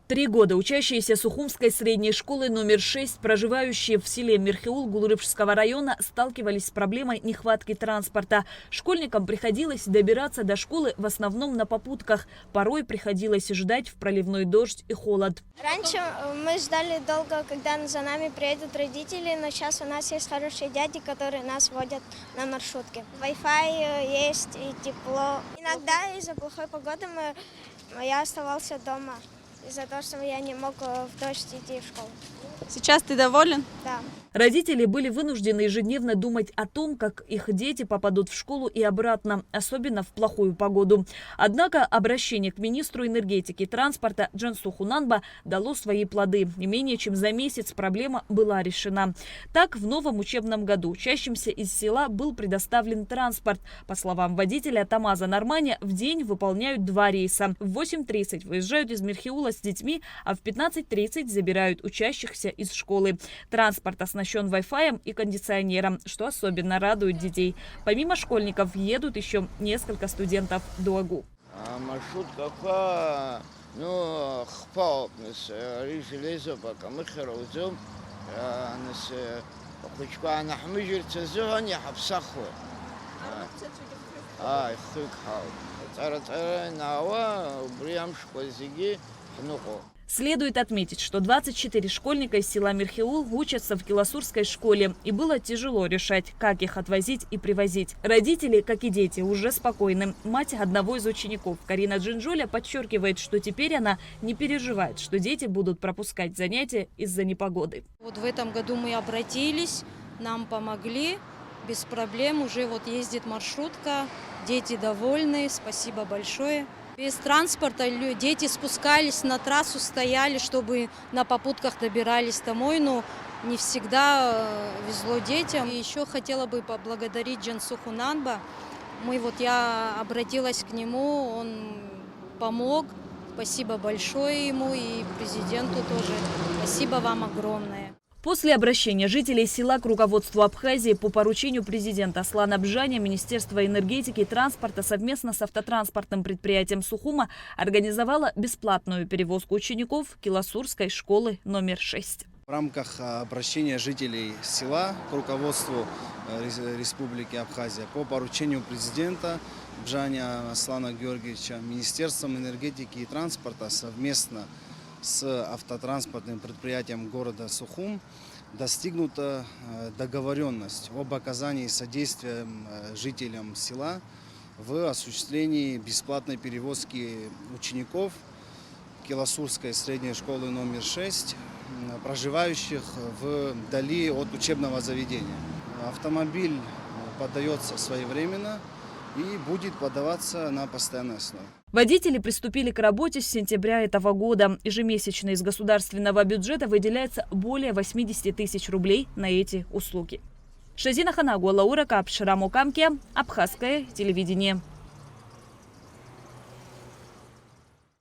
3 года учащиеся Сухумской средней школы номер 6, проживающие в селе Мирхеул Гулрыбшского района, сталкивались с проблемой нехватки транспорта. Школьникам приходилось добираться до школы в основном на попутках. Порой приходилось ждать в проливной дождь и холод. Раньше мы ждали долго, когда за нами приедут родители, но сейчас у нас есть хорошие дяди, которые нас водят на маршрутке. Wi-Fi есть и тепло. Иногда из-за плохой погоды я оставался дома. Из-за того, что я не мог в дождь идти в школу. Сейчас ты доволен? Да. Родители были вынуждены ежедневно думать о том, как их дети попадут в школу и обратно, особенно в плохую погоду. Однако обращение к министру энергетики и транспорта Джансуху Нанба дало свои плоды. Не менее чем за месяц проблема была решена. Так, в новом учебном году учащимся из села был предоставлен транспорт. По словам водителя Тамаза Норманя, в день выполняют 2 рейса. В 8:30 выезжают из Мирхеула с детьми, а в 15:30 забирают учащихся из школы. Транспорт оснащен Wi-Fi и кондиционером, что особенно радует детей. Помимо школьников едут еще несколько студентов Дуагу. Следует отметить, что 24 школьника из села Мирхеул учатся в Киласурской школе, и было тяжело решать, как их отвозить и привозить. Родители, как и дети, уже спокойны. Мать одного из учеников, Карина Джинжоля, подчеркивает, что теперь она не переживает, что дети будут пропускать занятия из-за непогоды. Вот в этом году мы обратились, нам помогли, без проблем, уже вот ездит маршрутка, дети довольны, спасибо большое. Без транспорта дети спускались на трассу, стояли, чтобы на попутках добирались домой, но не всегда везло детям. И еще хотела бы поблагодарить Джансуху Нанба. Я обратилась к нему, он помог. Спасибо большое ему и президенту тоже. Спасибо вам огромное. После обращения жителей села к руководству Абхазии по поручению президента Аслана Бжаня Министерство энергетики и транспорта совместно с автотранспортным предприятием Сухума организовало бесплатную перевозку учеников Киласурской школы номер 6. В рамках обращения жителей села к руководству Республики Абхазия по поручению президента Бжаня Аслана Георгиевича Министерством энергетики и транспорта совместно с автотранспортным предприятием города Сухум достигнута договоренность об оказании содействия жителям села в осуществлении бесплатной перевозки учеников Киласурской средней школы номер 6, проживающих вдали от учебного заведения. Автомобиль подается своевременно и будет подаваться на постоянной основе. Водители приступили к работе с сентября этого года. Ежемесячно из государственного бюджета выделяется более 80 тысяч рублей на эти услуги. Шазина Ханагуа, Лаура Капшира Мукамке, Абхазское телевидение.